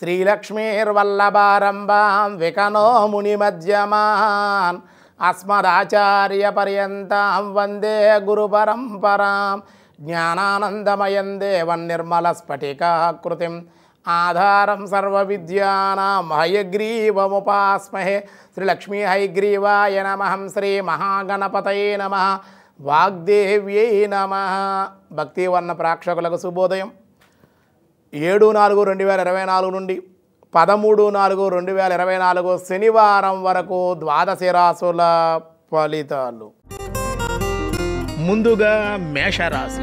శ్రీలక్ష్మీర్వల్లభారంభాం వికనో మునిమధ్యమాన్ అస్మదాచార్యపర్యంతం వందే గురుపరంపరాం జ్ఞానానందమయం దేవం నిర్మలస్ఫటికాకృతిం ఆధారం సర్వవిద్యానాం హయగ్రీవముపాస్మహే శ్రీలక్ష్మీ హయగ్రీవాయ నమః శ్రీ మహాగణపతయే నమః వాగ్దేవ్యై నమః. భక్తివర్ణ ప్రేక్షకులకు శుభోదయం. 7/4/2024 నుండి 13/4/2024 శనివారం వరకు ద్వాదశ రాశుల ఫలితాలు. ముందుగా మేషరాశి.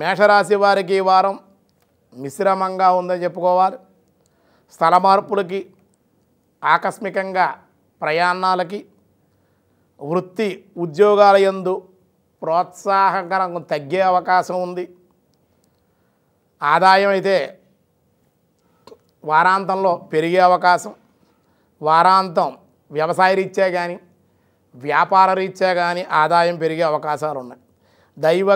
మేషరాశి వారికి ఈ వారం మిశ్రమంగా ఉందని చెప్పుకోవాలి. స్థల మార్పులకి, ఆకస్మికంగా ప్రయాణాలకి, వృత్తి ఉద్యోగాల యందు ప్రోత్సాహకరం తగ్గే అవకాశం ఉంది. ఆదాయం అయితే వారాంతంలో పెరిగే అవకాశం. వారాంతం వ్యవసాయ రీత్యా కానీ వ్యాపార రీత్యా కానీ ఆదాయం పెరిగే అవకాశాలు ఉన్నాయి. దైవ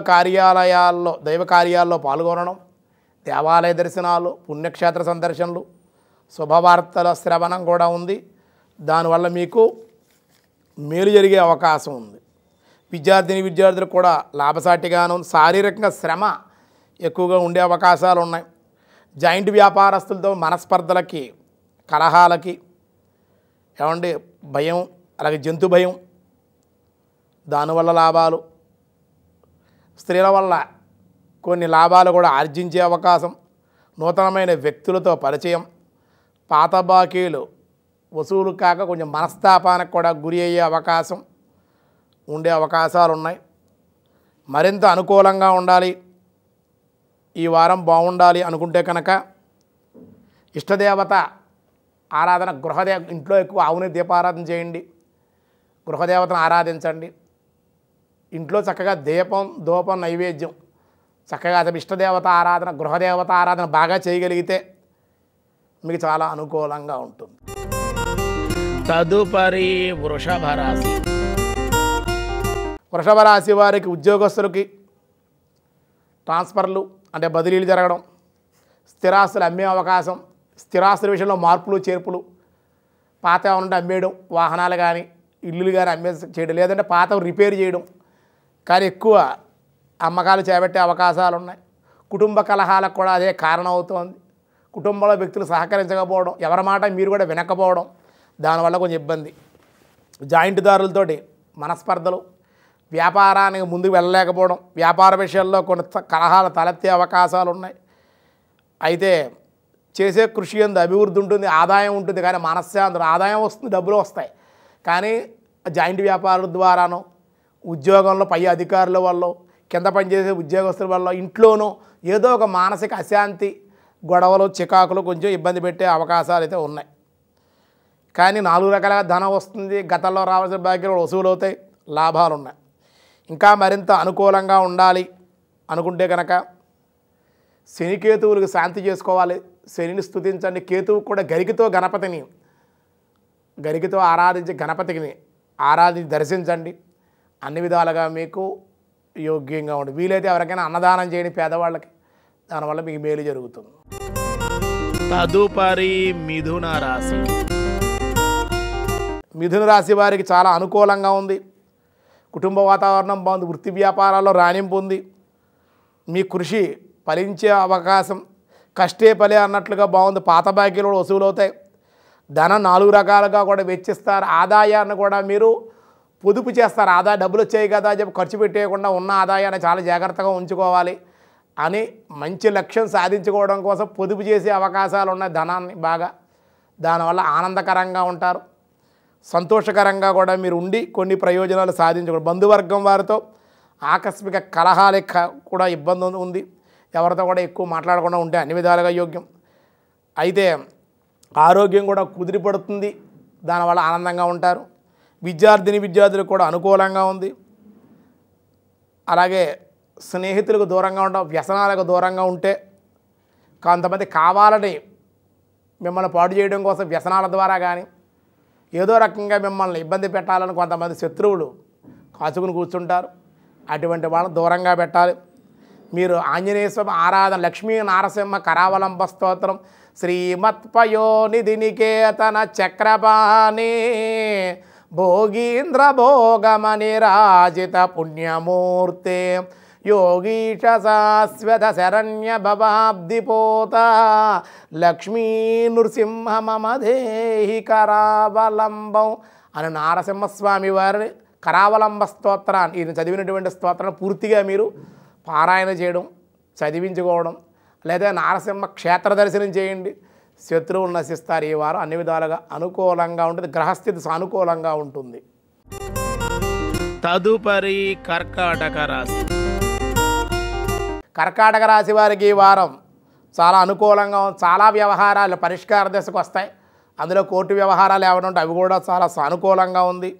కార్యాల్లో పాల్గొనడం, దేవాలయ దర్శనాలు, పుణ్యక్షేత్ర సందర్శనలు, శుభవార్తల శ్రవణం కూడా ఉంది. దానివల్ల మీకు మేలు జరిగే అవకాశం ఉంది. విద్యార్థులకు కూడా లాభసాటిగాను, శారీరకంగా శ్రమ ఎక్కువగా ఉండే అవకాశాలు ఉన్నాయి. జాయింట్ వ్యాపారస్తులతో మనస్పర్ధలకి, కలహాలకి, భయం, అలాగే జంతు భయం, దానివల్ల లాభాలు, స్త్రీల వల్ల కొన్ని లాభాలు కూడా ఆర్జించే అవకాశం, నూతనమైన వ్యక్తులతో పరిచయం, పాత బాకీలు వసూలు కాక కొంచెం మనస్తాపానికి కూడా గురి అయ్యే అవకాశం ఉండే అవకాశాలు ఉన్నాయి. మరింత అనుకూలంగా ఉండాలి, ఈ వారం బాగుండాలి అనుకుంటే కనుక ఇష్టదేవత ఆరాధన, ఇంట్లో ఎక్కువ ఆవుని దీపారాధన చేయండి, గృహదేవతను ఆరాధించండి. ఇంట్లో చక్కగా దీపం, ధూపం, నైవేద్యం చక్కగా ఇష్టదేవత ఆరాధన, గృహదేవత ఆరాధన బాగా చేయగలిగితే మీకు చాలా అనుకూలంగా ఉంటుంది. తదుపరి వృషభ రాశి. వృషభ రాశి వారికి ఉద్యోగస్తులకి ట్రాన్స్ఫర్లు అంటే బదిలీలు జరగడం, స్థిరాస్తులు అమ్మే అవకాశం, స్థిరాస్తుల విషయంలో మార్పులు చేర్పులు, పాత ఉంటే అమ్మేయడం, వాహనాలు కానీ ఇల్లులు కానీ చేయడం, లేదంటే పాత రిపేర్ చేయడం, కానీ ఎక్కువ అమ్మకాలు చేపట్టే అవకాశాలు ఉన్నాయి. కుటుంబ కలహాలకు కూడా అదే కారణం అవుతోంది. కుటుంబంలో వ్యక్తులు సహకరించకపోవడం, ఎవరి మాట మీరు కూడా వినకపోవడం, దానివల్ల కొంచెం ఇబ్బంది. జాయింట్దారులతోటి మనస్పర్ధలు, వ్యాపారానికి ముందుకు వెళ్ళలేకపోవడం, వ్యాపార విషయాల్లో కొన్ని కలహాలు తలెత్తే అవకాశాలు ఉన్నాయి. అయితే చేసే కృషి యందు అభివృద్ధి ఉంటుంది, ఆదాయం ఉంటుంది, కానీ మనశ్శాంతి, ఆదాయం వస్తుంది, డబ్బులు వస్తాయి, కానీ జాయింట్ వ్యాపారుల ద్వారానో, ఉద్యోగంలో పై అధికారుల వల్ల, కింద పనిచేసే ఉద్యోగస్తుల వల్ల, ఇంట్లోనూ ఏదో ఒక మానసిక అశాంతి, గొడవలు, చికాకులు కొంచెం ఇబ్బంది పెట్టే అవకాశాలు అయితే ఉన్నాయి. కానీ 4 రకాలుగా ధనం వస్తుంది, గతంలో రావాల్సిన బాకీలు వసూలు అవుతాయి, లాభాలు ఉన్నాయి. ఇంకా మరింత అనుకూలంగా ఉండాలి అనుకుంటే కనుక శనికేతువులకు శాంతి చేసుకోవాలి, శనిని స్తుతించండి. కేతువు కూడా గరికతో ఆరాధించి గణపతిని దర్శించండి. అన్ని విధాలుగా మీకు యోగ్యంగా ఉంటుంది. వీలైతే ఎవరికైనా అన్నదానం చేయండి పేదవాళ్ళకి, దానివల్ల మీకు మేలు జరుగుతుంది. తదుపరి మిథున రాశి. మిథున రాశి వారికి చాలా అనుకూలంగా ఉంది. కుటుంబ వాతావరణం బాగుంది, వృత్తి వ్యాపారాల్లో రాణింపు ఉంది, మీ కృషి ఫలించే అవకాశం, కష్టే ఫలే అన్నట్లుగా బాగుంది. పాత బాకీలు కూడా వసూలు అవుతాయి. ధనం 4 రకాలుగా కూడా వెచ్చిస్తారు. ఆదాయాన్ని కూడా మీరు పొదుపు చేస్తారు. ఆదాయ డబ్బులు వచ్చాయి కదా అని చెప్పి ఖర్చు పెట్టేయకుండా ఉన్న ఆదాయాన్ని చాలా జాగ్రత్తగా ఉంచుకోవాలి అని మంచి లక్ష్యం సాధించుకోవడం కోసం పొదుపు చేసే అవకాశాలు ఉన్నాయి ధనాన్ని బాగా. దానివల్ల ఆనందకరంగా ఉంటారు, సంతోషకరంగా కూడా మీరు ఉండి కొన్ని ప్రయోజనాలు సాధించకూడదు. బంధువర్గం వారితో ఆకస్మిక కలహాలు కూడా ఇబ్బంది ఉంది. ఎవరితో కూడా ఎక్కువ మాట్లాడకుండా ఉంటే అన్ని విధాలుగా యోగ్యం. అయితే ఆరోగ్యం కూడా కుదిరిపడుతుంది, దానివల్ల ఆనందంగా ఉంటారు. విద్యార్థులకు కూడా అనుకూలంగా ఉంది. అలాగే స్నేహితులకు దూరంగా ఉండడం, వ్యసనాలకు దూరంగా ఉంటే, కొంతమంది కావాలని మిమ్మల్ని పాడు చేయడం కోసం వ్యసనాల ద్వారా కానీ ఏదో రకంగా మిమ్మల్ని ఇబ్బంది పెట్టాలని కొంతమంది శత్రువులు కాచుకుని కూర్చుంటారు. అటువంటి వాళ్ళని దూరంగా పెట్టాలి. మీరు ఆంజనేయ స్వామి ఆరాధన, లక్ష్మీ నారసింహ కరావలంబ స్తోత్రం, శ్రీమత్పయోనిధి నికేతన చక్రపాణి భోగీంద్ర భోగమనిరాజిత పుణ్యమూర్తే యోగీశ శాశ్వత శరణ్య భవాబ్దిపోత లక్ష్మీ నృసింహ మమ దేహి కరావలంబం అని నారసింహస్వామి వారి కరావలంబ స్తోత్రాన్ని, ఈయన చదివినటువంటి స్తోత్రాన్ని పూర్తిగా మీరు పారాయణ చేయడం, చదివించుకోవడం, లేదా నారసింహ క్షేత్ర దర్శనం చేయండి. శత్రువులు నశిస్తారు. ఈ వారం అన్ని విధాలుగా అనుకూలంగా ఉంటుంది, గ్రహస్థితి సానుకూలంగా ఉంటుంది. తదుపరి కర్కాటక రాశి. కర్కాటక రాశి వారికి ఈ వారం చాలా అనుకూలంగా ఉంది. చాలా వ్యవహారాలు పరిష్కార దశకు వస్తాయి. అందులో కోర్టు వ్యవహారాలు ఏమైనా ఉంటే అవి కూడా చాలా సానుకూలంగా ఉంది.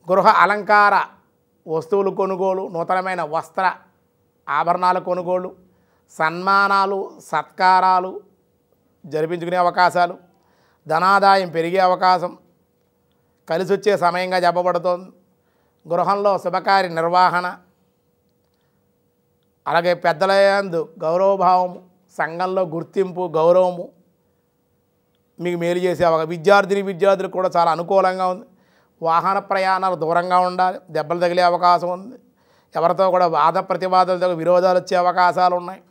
గృహ అలంకార వస్తువులు కొనుగోలు, నూతనమైన వస్త్ర ఆభరణాల కొనుగోలు, సన్మానాలు సత్కారాలు జరిపించుకునే అవకాశాలు, ధనాదాయం పెరిగే అవకాశం కలిసి వచ్చే సమయంగా చెప్పబడుతోంది. గృహంలో శుభకార్య నిర్వహణ, అలాగే పెద్దల యందు గౌరవభావము, సంఘంలో గుర్తింపు గౌరవము మీకు మేలు చేసే విద్యార్థులకు కూడా చాలా అనుకూలంగా ఉంది. వాహన ప్రయాణాలు దూరంగా ఉండాలి, దెబ్బలు తగిలే అవకాశం ఉంది. ఎవరితో కూడా వాద ప్రతివాదాలతో విరోధాలు వచ్చే అవకాశాలు ఉన్నాయి.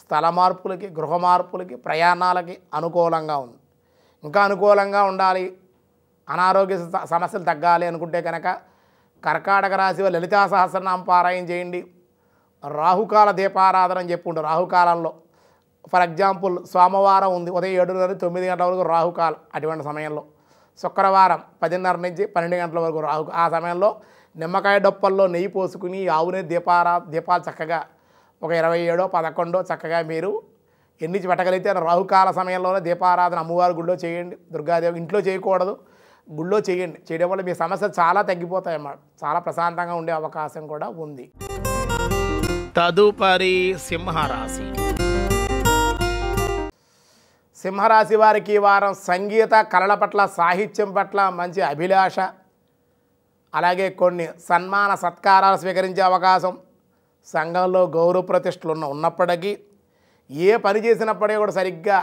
స్థల మార్పులకి, గృహ మార్పులకి, ప్రయాణాలకి అనుకూలంగా ఉంది. ఇంకా అనుకూలంగా ఉండాలి, అనారోగ్య సమస్యలు తగ్గాలి అనుకుంటే కనుక కర్కాటక రాశి వారు లలితా సహస్రనామ పారాయణ చేయండి. రాహుకాల దీపారాధన అని చెప్పుకుంటారు. రాహుకాలంలో ఫర్ ఎగ్జాంపుల్ సోమవారం ఉంది, ఉదయం 7:09 గంటల వరకు రాహుకాలం. అటువంటి సమయంలో శుక్రవారం 10:30 నుంచి 12 గంటల వరకు రాహు. ఆ సమయంలో నిమ్మకాయ డొప్పల్లో నెయ్యి పోసుకుని ఆవునే దీపాలు చక్కగా ఒక 27 11 చక్కగా మీరు ఎన్ని పెట్టగలిగితే రాహుకాల సమయంలోనే దీపారాధన అమ్మవారి గుళ్ళో చేయండి. దుర్గాదేవి ఇంట్లో చేయకూడదు, గుళ్ళో చేయండి. చేయడం వల్ల మీ సమస్యలు చాలా తగ్గిపోతాయి అన్నమాట. చాలా ప్రశాంతంగా ఉండే అవకాశం కూడా ఉంది. తదుపరి సింహరాశి. సింహరాశి వారికి ఈ వారం సంగీత కళల పట్ల, సాహిత్యం పట్ల మంచి అభిలాష, అలాగే కొన్ని సన్మాన సత్కారాలు స్వీకరించే అవకాశం, సంఘంలో గౌరవ ప్రతిష్టలు ఉన్నప్పటికీ ఏ పని చేసినప్పటికీ కూడా సరిగ్గా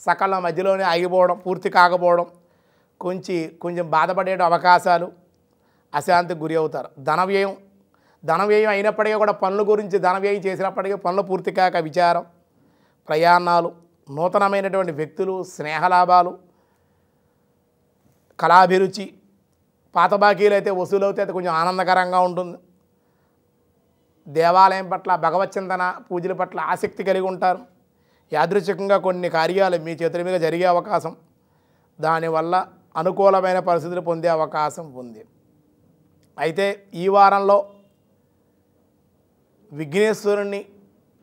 సకల మధ్యలోనే ఆగిపోవడం, పూర్తి కాకపోవడం, కొంచెం బాధపడే అవకాశాలు, అశాంతికి గురి అవుతారు. ధనవ్యయం అయినప్పటికీ కూడా పనుల గురించి ధనవ్యయం చేసినప్పటికీ పనులు పూర్తి కాక విచారం, ప్రయాణాలు, నూతనమైనటువంటి వ్యక్తులు, స్నేహలాభాలు, కళాభిరుచి, పాత బాకీలు అయితే వసూలు అయితే కొంచెం ఆనందకరంగా ఉంటుంది. దేవాలయం పట్ల, భగవత్ చింతన, పూజల పట్ల ఆసక్తి కలిగి ఉంటారు. యాదృచ్ఛికంగా కొన్ని కార్యాలు మీ చేతుల మీద జరిగే అవకాశం, దానివల్ల అనుకూలమైన పరిస్థితులు పొందే అవకాశం ఉంది. అయితే ఈ వారంలో విఘ్నేశ్వరుణ్ణి,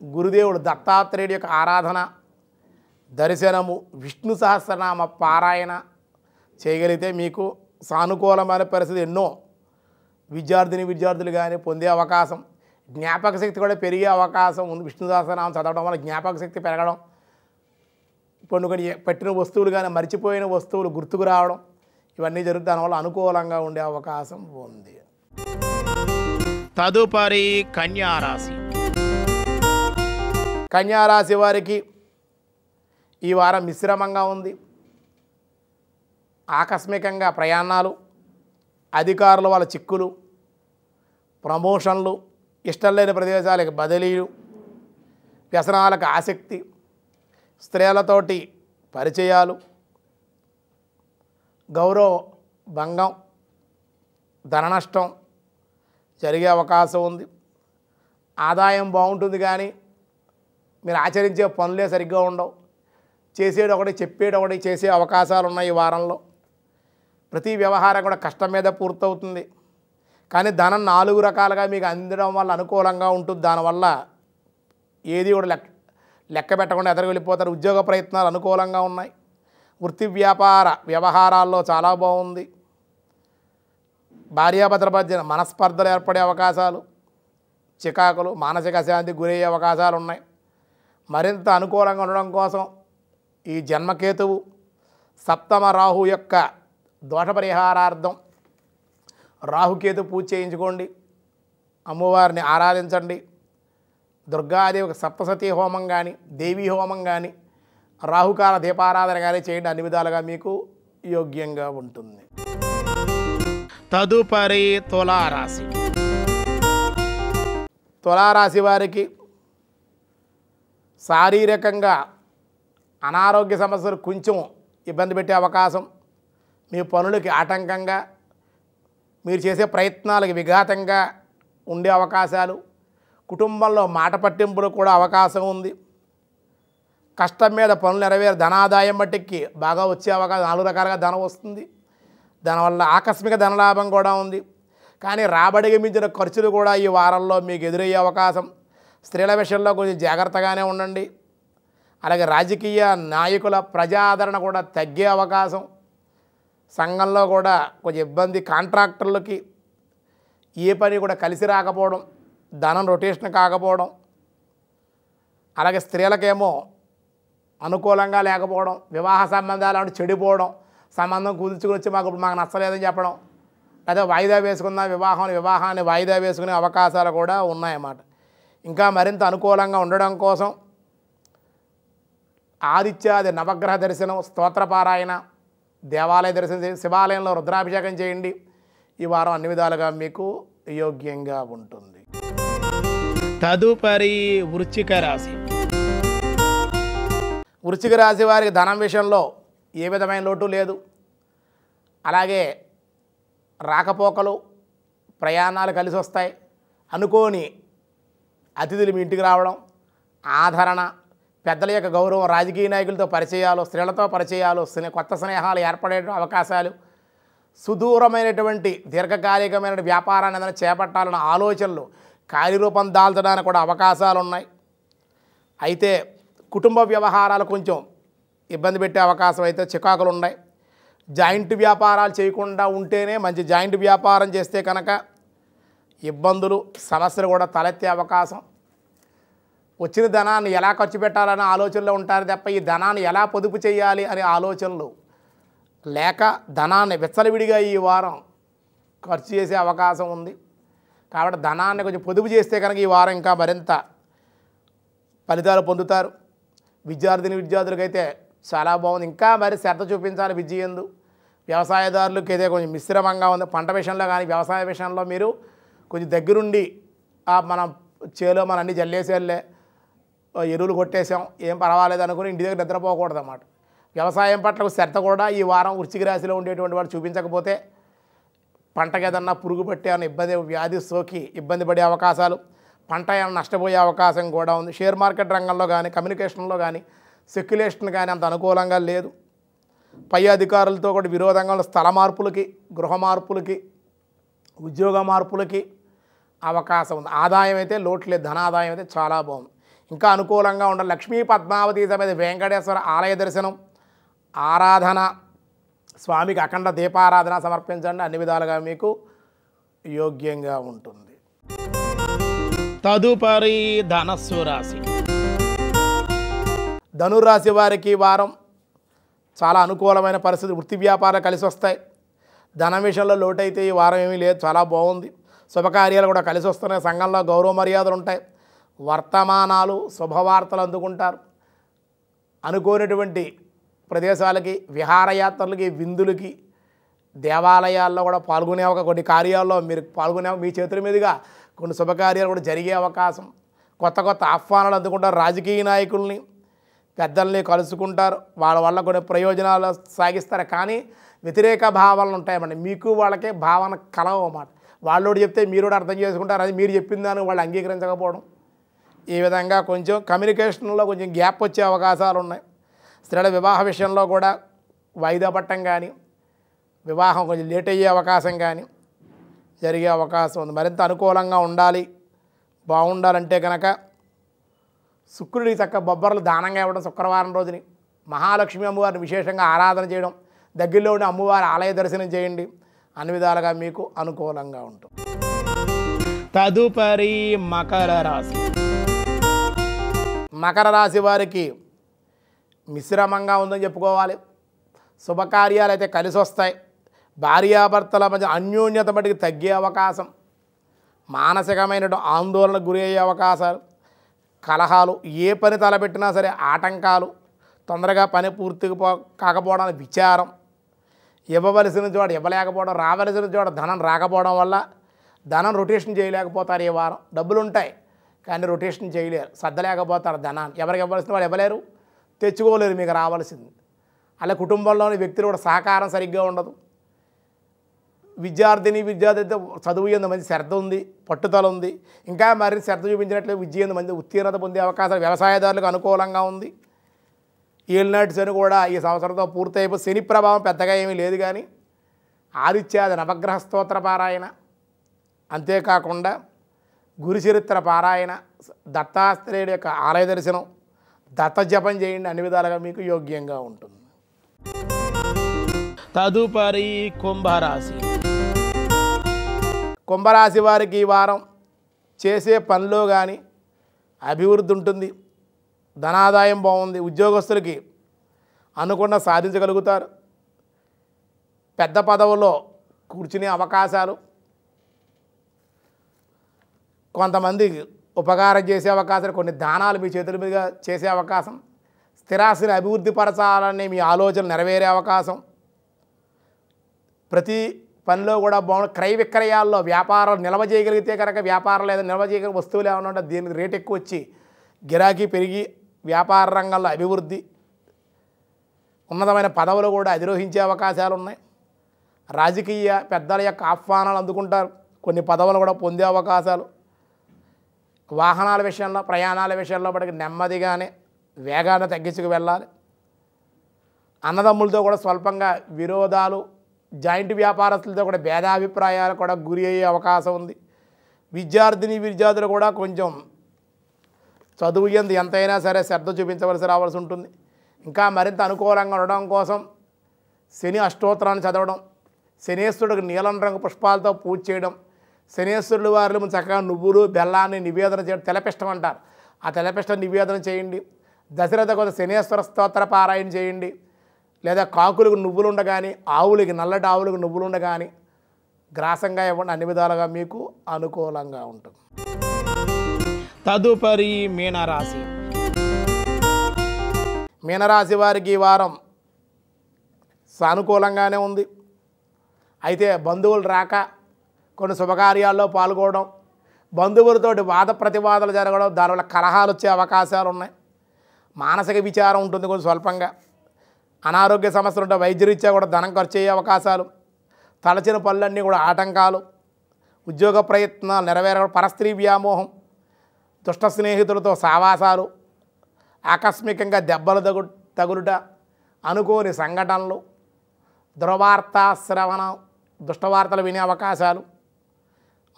గురుదేవుడు దత్తాత్రేయుడి యొక్క ఆరాధన, దర్శనము, విష్ణు సహస్రనామ పారాయణ చేయగలిగితే మీకు సానుకూలమైన పరిస్థితి ఎన్నో విద్యార్థులు కానీ పొందే అవకాశం, జ్ఞాపక శక్తి కూడా పెరిగే అవకాశం ఉంది. విష్ణు సహస్రనామం చదవడం వల్ల జ్ఞాపక శక్తి పెరగడం, కొన్ని పెట్టిన వస్తువులు కానీ మర్చిపోయిన వస్తువులు గుర్తుకు రావడం, ఇవన్నీ జరుగుతాయి. దానివల్ల అనుకూలంగా ఉండే అవకాశం ఉంది. తదుపరి కన్యారాశి. కన్యారాశి వారికి ఈ వారం మిశ్రమంగా ఉంది. ఆకస్మికంగా ప్రయాణాలు, అధికారుల వాళ్ళ చిక్కులు, ప్రమోషన్లు, ఇష్టం లేని ప్రదేశాలకు బదిలీలు, వ్యసనాలకు ఆసక్తి, స్త్రీలతోటి పరిచయాలు, గౌరవ భంగం, ధన నష్టం జరిగే అవకాశం ఉంది. ఆదాయం బాగుంటుంది కానీ మీరు ఆచరించే పనులే సరిగ్గా ఉండవు. చేసేది ఒకటి, చెప్పేది ఒకటి చేసే అవకాశాలు ఉన్నాయి ఈ వారంలో. ప్రతి వ్యవహారం కూడా కష్టం మీద పూర్తవుతుంది. కానీ ధనం 4 రకాలుగా మీకు అందడం వల్ల అనుకూలంగా ఉంటుంది. దానివల్ల ఏది కూడా లెక్క పెట్టకుండా ఎదురు వెళ్ళిపోతారు. ఉద్యోగ ప్రయత్నాలు అనుకూలంగా ఉన్నాయి. వృత్తి వ్యాపార వ్యవహారాల్లో చాలా బాగుంది. భార్యాభర్తల మధ్య మనస్పర్ధలు ఏర్పడే అవకాశాలు, చికాకులు, మానసిక అశాంతికి గురయ్యే అవకాశాలు ఉన్నాయి. మరింత అనుకూలంగా ఉండడం కోసం ఈ జన్మకేతువు, సప్తమ రాహు యొక్క దోష పరిహారార్థం రాహుకేతు పూజ చేయించుకోండి. అమ్మవారిని ఆరాధించండి. దుర్గాదేవికి సప్తసతీ హోమం కానీ దేవీ హోమం కానీ రాహుకాల దీపారాధన కానీ చేయండి, అన్ని విధాలుగా మీకు యోగ్యంగా ఉంటుంది. తదుపరి తులారాశి. తులారాశి వారికి శారీరకంగా అనారోగ్య సమస్యలు కొంచెం ఇబ్బంది పెట్టే అవకాశం, మీ పనులకి ఆటంకంగా, మీరు చేసే ప్రయత్నాలకు విఘాతంగా ఉండే అవకాశాలు, కుటుంబంలో మాట పట్టింపులు కూడా అవకాశం ఉంది. కష్టం మీద పనులు నెరవేరు, ధనాదాయం మట్టికి బాగా వచ్చే అవకాశం, 4 రకాలుగా ధనం వస్తుంది. దానివల్ల ఆకస్మిక ధనలాభం కూడా ఉంది. కానీ రాబడికి మించిన ఖర్చులు కూడా ఈ వారంలో మీకు ఎదురయ్యే అవకాశం. స్త్రీల విషయంలో కొంచెం జాగ్రత్తగానే ఉండండి. అలాగే రాజకీయ నాయకుల ప్రజాదరణ కూడా తగ్గే అవకాశం, సంఘంలో కూడా కొంచెం ఇబ్బంది, కాంట్రాక్టర్లకి ఏ పని కూడా కలిసి రాకపోవడం, ధనం రొటేషన్ కాకపోవడం, అలాగే స్త్రీలకేమో అనుకూలంగా లేకపోవడం, వివాహ సంబంధాలు అంటే చెడిపోవడం, సంబంధం కుదుర్చుకుని వచ్చి మాకు నచ్చలేదని చెప్పడం, లేదా వాయిదా వేసుకున్న వివాహాన్ని వాయిదా వేసుకునే అవకాశాలు కూడా ఉన్నాయన్నమాట. ఇంకా మరింత అనుకూలంగా ఉండడం కోసం ఆదిత్యాది నవగ్రహ దర్శనం, స్తోత్రపారాయణ, దేవాలయ దర్శనం, శివాలయంలో రుద్రాభిషేకం చేయండి. ఈ వారం అన్ని విధాలుగా మీకు యోగ్యంగా ఉంటుంది. తదుపరి వృశ్చిక రాశి. వృశ్చిక రాశి వారికి ధనం విషయంలో ఏ విధమైన లోటు లేదు. అలాగే రాకపోకలు, ప్రయాణాలు కలిసి వస్తాయి. అనుకోని అతిథులు మీ ఇంటికి రావడం, ఆదరణ, పెద్దల యొక్క గౌరవం, రాజకీయ నాయకులతో పరిచయాలు, స్త్రీలతో పరిచయాలు, కొత్త స్నేహాలు ఏర్పడే అవకాశాలు, సుదూరమైనటువంటి దీర్ఘకాలికమైన వ్యాపారాన్ని ఏదైనా చేపట్టాలన్న ఆలోచనలు కార్యరూపం దాల్చడానికి కూడా అవకాశాలు ఉన్నాయి. అయితే కుటుంబ వ్యవహారాలు కొంచెం ఇబ్బంది పెట్టే అవకాశం అయితే చికాకులు ఉన్నాయి. జాయింట్ వ్యాపారాలు చేయకుండా ఉంటేనే మంచి. జాయింట్ వ్యాపారం చేస్తే కనుక ఇబ్బందులు, సమస్యలు కూడా తలెత్తే అవకాశం. వచ్చిన ధనాన్ని ఎలా ఖర్చు పెట్టాలనే ఆలోచనలో ఉంటారు తప్ప ఈ ధనాన్ని ఎలా పొదుపు చేయాలి అనే ఆలోచనలు లేక ధనాన్ని విచ్చలవిడిగా ఈ వారం ఖర్చు చేసే అవకాశం ఉంది. కాబట్టి ధనాన్ని కొంచెం పొదుపు చేస్తే కనుక ఈ వారం ఇంకా మరింత ఫలితాలు పొందుతారు. విద్యార్థులకైతే చాలా బాగుంది. ఇంకా మరి శ్రద్ధ చూపించాలి విద్య యందు. వ్యవసాయదారులకి అయితే కొంచెం మిశ్రమంగా ఉంది. పంట విషయంలో కానీ వ్యవసాయ విషయంలో మీరు కొంచెం దగ్గరుండి మనం చేలో మనం అన్నీ జల్లేసేళ్ళే, ఎరువులు కొట్టేసాం, ఏం పర్వాలేదు అనుకుని ఇంటి దగ్గర నిద్రపోకూడదు అన్నమాట. వ్యవసాయం పట్ల శ్రద్ధ కూడా ఈ వారం వృశ్చిక రాశిలో ఉండేటువంటి వాడు చూపించకపోతే పంటకి ఏదన్నా పురుగు పట్టి అన్న ఇబ్బంది, వ్యాధి సోకి ఇబ్బంది పడే అవకాశాలు, పంట ఏమైనా నష్టపోయే అవకాశం కూడా ఉంది. షేర్ మార్కెట్ రంగంలో కానీ, కమ్యూనికేషన్లో కానీ, సెక్యులేషన్ కానీ అంత అనుకూలంగా లేదు. పై అధికారులతో కూడా విరోధంగా ఉన్న స్థల మార్పులకి, గృహ మార్పులకి, ఉద్యోగ మార్పులకి అవకాశం ఉంది. ఆదాయం అయితే లోటు లేదు, ధనాదాయం అయితే చాలా బాగుంది. ఇంకా అనుకూలంగా ఉండాలి. లక్ష్మీ పద్మావతి సమేత వెంకటేశ్వర ఆలయ దర్శనం, ఆరాధన, స్వామికి అఖండ దీపారాధన సమర్పించండి. అన్ని విధాలుగా మీకు యోగ్యంగా ఉంటుంది. తదుపరి ధనస్సు రాశి. ధనురాశి వారికి వారం చాలా అనుకూలమైన పరిస్థితి. వృత్తి వ్యాపారాలు కలిసి వస్తాయి. ధనం విషయంలో లోటు అయితే ఈ వారం ఏమీ లేదు, చాలా బాగుంది. శుభకార్యాలు కూడా కలిసి వస్తున్నాయి. సంఘంలో గౌరవ మర్యాదలు ఉంటాయి. వర్తమానాలు, శుభవార్తలు అందుకుంటారు. అనుకోనటువంటి ప్రదేశాలకి, విహారయాత్రలకి, విందులకి, దేవాలయాల్లో కూడా పాల్గొనే కొన్ని కార్యాల్లో మీరు పాల్గొనే మీ చేతుల మీదుగా కొన్ని శుభకార్యాలు కూడా జరిగే అవకాశం. కొత్త కొత్త ఆహ్వానాలు అందుకుంటారు. రాజకీయ నాయకుల్ని, పెద్దల్ని కలుసుకుంటారు. వాళ్ళ వల్ల కొన్ని ప్రయోజనాలు సాగిస్తారు. కానీ వ్యతిరేక భావాలు ఉంటాయన్నమాట. మీకు వాళ్ళకే భావన కలవు అన్నమాట. వాళ్ళోడు చెప్తే మీరు కూడా అర్థం చేసుకుంటారు, అది మీరు చెప్పిన దాన్ని వాళ్ళు అంగీకరించకపోవడం. ఈ విధంగా కొంచెం కమ్యూనికేషన్లో కొంచెం గ్యాప్ వచ్చే అవకాశాలు ఉన్నాయి. స్త్రీల వివాహ విషయంలో కూడా వాయిదా పట్టడం కానీ, వివాహం కొంచెం లేట్ అయ్యే అవకాశం కానీ జరిగే అవకాశం ఉంది. మరింత అనుకూలంగా ఉండాలి, బాగుండాలంటే కనుక శుక్రుడికి చక్క బొబ్బర్లు దానంగా ఇవ్వడం, శుక్రవారం రోజుని మహాలక్ష్మి అమ్మవారిని విశేషంగా ఆరాధన చేయడం, దగ్గరలో ఉన్న అమ్మవారి ఆలయ దర్శనం చేయండి. అన్ని విధాలుగా మీకు అనుకూలంగా ఉంటుంది. తదుపరి మకర రాశి. మకర రాశి వారికి మిశ్రమంగా ఉందని చెప్పుకోవాలి. శుభకార్యాలు అయితే కలిసి వస్తాయి. భార్యాభర్తల మధ్య అన్యోన్యత మటుకు తగ్గే అవకాశం, మానసికమైన ఆందోళనకు గురి అయ్యే అవకాశాలు, కలహాలు, ఏ పని తలపెట్టినా సరే ఆటంకాలు, తొందరగా పని పూర్తిగా కాకపోవడానికి విచారం, ఇవ్వవలసిన చోట ఇవ్వలేకపోవడం, రావలసిన చోట ధనం రాకపోవడం వల్ల ధనం రొటేషన్ చేయలేకపోతారు. ఈ వారం డబ్బులు ఉంటాయి కానీ రొటేషన్ చేయలేరు, సర్దలేకపోతారు ధనాన్ని. ఎవరికి ఇవ్వాల్సిన వాళ్ళు ఇవ్వలేరు, తెచ్చుకోలేరు మీకు రావాల్సింది. అలా కుటుంబంలోని వ్యక్తులు కూడా సహకారం సరిగ్గా ఉండదు. విద్యార్థి చదువు ఎందు మంచి శ్రద్ధ ఉంది, పట్టుదల ఉంది. ఇంకా మరి శ్రద్ధ చూపించినట్లు విద్య ఎందు మంచి ఉత్తీర్ణత పొందే అవకాశాలు, వ్యవసాయదారులకు అనుకూలంగా ఉంది. ఏలినాటి శని కూడా ఈ సంవత్సరంతో పూర్తయిపోయి శని ప్రభావం పెద్దగా ఏమీ లేదు కానీ ఆదిత్యాది నవగ్రహ స్తోత్ర పారాయణ, అంతేకాకుండా గురుచరిత్ర పారాయణ, దత్తాత్రేయుడి యొక్క ఆలయ దర్శనం, దత్త జపం చేయండి. అన్ని విధాలుగా మీకు యోగ్యంగా ఉంటుంది. తదుపరి కుంభరాశి. కుంభరాశి వారికి ఈ వారం చేసే పనిలో కానీ అభివృద్ధి ఉంటుంది. ధనాదాయం బాగుంది. ఉద్యోగస్తులకి అనుకున్న సాధించగలుగుతారు. పెద్ద పదవుల్లో కూర్చునే అవకాశాలు, కొంతమందికి ఉపకారం చేసే అవకాశాలు, కొన్ని దానాలు మీ చేతుల మీదుగా చేసే అవకాశం, స్థిరాస్తిని అభివృద్ధి పరచాలనే మీ ఆలోచన నెరవేరే అవకాశం. ప్రతి పనిలో కూడా బాగుంది. క్రయ విక్రయాల్లో వ్యాపారాలు నిల్వ చేయగలిగితే కనుక వ్యాపారం లేదా నిల్వ చేయగలిగిన వస్తువులు ఏమైనా ఉంటే దీనికి రేట్ ఎక్కువ వచ్చి గిరాకీ పెరిగి వ్యాపార రంగంలో అభివృద్ధి, ఉన్నతమైన పదవులు కూడా అధిరోహించే అవకాశాలు ఉన్నాయి. రాజకీయ పెద్దల యొక్క ఆహ్వానాలు అందుకుంటారు. కొన్ని పదవులు కూడా పొందే అవకాశాలు. వాహనాల విషయంలో, ప్రయాణాల విషయంలో పడికి నెమ్మదిగానే వేగాన్ని తగ్గించుకు వెళ్ళాలి. అన్నదమ్ములతో కూడా స్వల్పంగా విరోధాలు, జాయింట్ వ్యాపారస్తులతో కూడా భేదాభిప్రాయాలు కూడా గురి అయ్యే అవకాశం ఉంది. విద్యార్థులు కూడా కొంచెం చదువు ఎందు ఎంతైనా సరే శ్రద్ధ చూపించవలసి రావాల్సి ఉంటుంది. ఇంకా మరింత అనుకూలంగా ఉండడం కోసం శని అష్టోత్తరాన్ని చదవడం, శనేశ్వరుడికి నీలం రంగు పుష్పాలతో పూజ చేయడం, శనేశ్వరుడు వారిలో చక్కగా నువ్వులు బెల్లాన్ని నివేదన చేయడం, తెలపిష్టం అంటారు, ఆ తెలపిష్టం నివేదన చేయండి. దశరథ కొంత శనేశ్వర స్తోత్ర పారాయణ చేయండి. లేదా కాకులకు నువ్వులుండ కానీ, ఆవులకి నల్లటి ఆవులకు నువ్వులుండ కానీ గ్రాసంగా ఇవ్వండి. అన్ని విధాలుగా మీకు అనుకూలంగా ఉంటుంది. తదుపరి మీనరాశి. మీనరాశి వారికి ఈ వారం సానుకూలంగానే ఉంది. అయితే బంధువులు రాక, కొన్ని శుభకార్యాల్లో పాల్గొనడం, బంధువులతోటి వాద ప్రతివాదాలు జరగడం, దానివల్ల కలహాలు వచ్చే అవకాశాలు ఉన్నాయి. మానసిక విచారం ఉంటుంది కొంచెం స్వల్పంగా. అనారోగ్య సమస్యలు ఉంటే వైద్యరీత్యా కూడా ధనం ఖర్చు అయ్యే అవకాశాలు. తలచిన పనులన్నీ కూడా ఆటంకాలు. ఉద్యోగ ప్రయత్నాలు నెరవేరడం, పరస్త్రీ వ్యామోహం, దుష్ట స్నేహితులతో సావాసాలు, ఆకస్మికంగా దెబ్బలు తగులుట, అనుకోని సంఘటనలు, దుర్వార్త శ్రవణం, దుష్టవార్తలు వినే అవకాశాలు,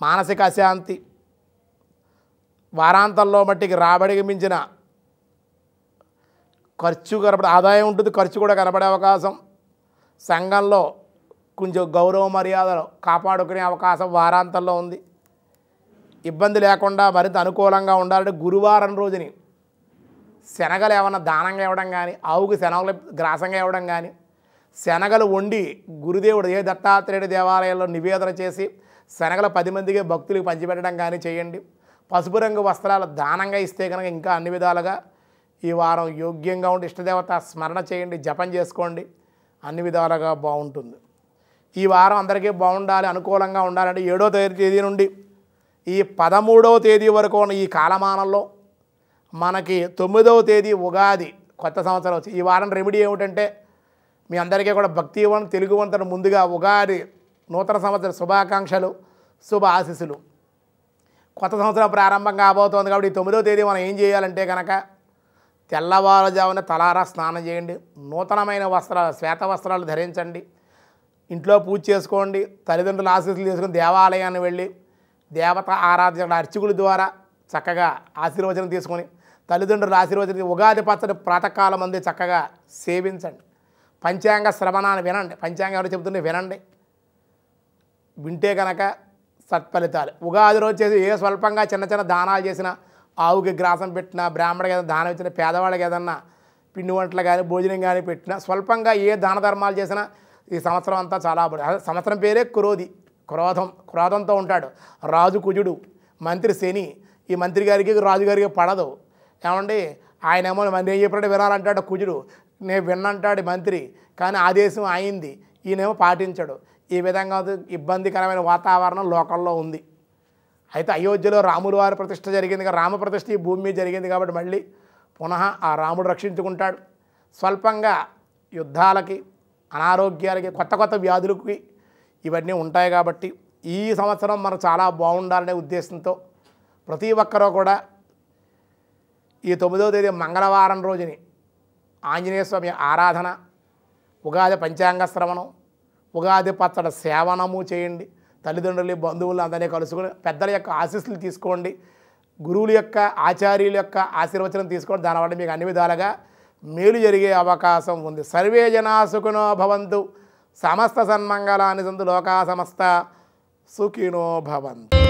మానసిక అశాంతి, వారాంతంలో మట్టికి రాబడికి మించిన ఖర్చు కనబడే ఆదాయం ఉంటుంది, ఖర్చు కూడా కనబడే అవకాశం. సంఘంలో కొంచెం గౌరవ మర్యాదలు కాపాడుకునే అవకాశం వారాంతంలో ఉంది. ఇబ్బంది లేకుండా మరింత అనుకూలంగా ఉండాలంటే గురువారం రోజుని శనగలు ఏమన్నా దానంగా ఇవ్వడం కానీ, ఆవుకి శనగలు గ్రాసంగా ఇవ్వడం కానీ, శనగలు వండి గురుదేవుడు ఏ దత్తాత్రేయుడి దేవాలయంలో నివేదన చేసి శనగలు 10 మందికి భక్తులకు పంచిపెట్టడం కానీ చేయండి. పసుపు రంగు వస్త్రాలు దానంగా ఇస్తే కనుక ఇంకా అన్ని విధాలుగా ఈ వారం యోగ్యంగా ఉండి ఇష్టదేవత స్మరణ చేయండి, జపం చేసుకోండి. అన్ని విధాలుగా బాగుంటుంది. ఈ వారం అందరికీ బాగుండాలి, అనుకూలంగా ఉండాలంటే 7వ తేదీ నుండి ఈ 13వ తేదీ వరకు ఉన్న ఈ కాలమానంలో మనకి 9వ తేదీ ఉగాది కొత్త సంవత్సరం వచ్చి ఈ వారం రెమెడీ ఏమిటంటే మీ అందరికీ కూడా భక్తివన్ తెలుగువంతను ముందుగా ఉగాది నూతన సంవత్సర శుభాకాంక్షలు, శుభ ఆశీస్సులు. కొత్త సంవత్సరం ప్రారంభం కాబోతోంది కాబట్టి ఈ 9వ తేదీ మనం ఏం చేయాలంటే కనుక తెల్లవారుజామున తలారా స్నానం చేయండి, నూతనమైన వస్త్రాలు శ్వేత వస్త్రాలు ధరించండి, ఇంట్లో పూజ చేసుకోండి, తల్లిదండ్రుల ఆశీస్సులు తీసుకుని దేవాలయాన్ని వెళ్ళి దేవత ఆరాధన అర్చకుల ద్వారా చక్కగా ఆశీర్వచనం తీసుకొని తల్లిదండ్రుల ఆశీర్వచనం ఉగాది పచ్చడి ప్రాతకాలం అంది చక్కగా సేవించండి. పంచాంగ శ్రవణాన్ని వినండి. పంచాంగం ఎవరు చెబుతుంటే వినండి. వింటే కనుక సత్ఫలితాలు. ఉగాది రోజు చేసి ఏ స్వల్పంగా చిన్న చిన్న దానాలు చేసినా, ఆవుకి గ్రాసం పెట్టినా, బ్రాహ్మడికి ఏదైనా దానం ఇచ్చినా, పేదవాళ్ళకి ఏదన్నా పిండి వంటలు కానీ భోజనం కానీ పెట్టినా, స్వల్పంగా ఏ దాన ధర్మాలు చేసినా ఈ సంవత్సరం అంతా చాలా సంవత్సరం పేరే క్రోధి, క్రోధంతో ఉంటాడు రాజు కుజుడు, మంత్రి శని. ఈ మంత్రి గారికి రాజుగారికి పడదు. ఏమండి ఆయనేమో నేను చెప్పినట్టు వినాలంటాడు కుజుడు, నేను విన్నంటాడు మంత్రి, కానీ ఆదేశం అయింది, ఈయనేమో పాటించడు. ఈ విధంగా ఇబ్బందికరమైన వాతావరణం లోకంలో ఉంది. అయితే అయోధ్యలో రాముల వారి ప్రతిష్ఠ జరిగింది, రామ ప్రతిష్ఠ ఈ భూమి మీద జరిగింది కాబట్టి మళ్ళీ పునః ఆ రాముడు రక్షించుకుంటాడు. స్వల్పంగా యుద్ధాలకి, అనారోగ్యాలకి, కొత్త కొత్త వ్యాధులకి ఇవన్నీ ఉంటాయి కాబట్టి ఈ సంవత్సరం మనం చాలా బాగుండాలనే ఉద్దేశంతో ప్రతి ఒక్కరూ కూడా ఈ 9వ తేదీ మంగళవారం రోజుని ఆంజనేయ స్వామి ఆరాధన, ఉగాది పంచాంగ శ్రవణం, ఉగాది పచ్చడి సేవనము చేయండి. తల్లిదండ్రులు, బంధువులు అందరినీ కలుసుకొని పెద్దల యొక్క ఆశీస్సులు తీసుకోండి. గురువుల యొక్క, ఆచార్యుల యొక్క ఆశీర్వచనం తీసుకోండి. దానివల్ల మీకు అన్ని విధాలుగా మేలు జరిగే అవకాశం ఉంది. సర్వే జనా సుఖినో భవంతు, సమస్త సన్మంగళాని సంతు, లోకా సమస్త సుఖినో భవంతు.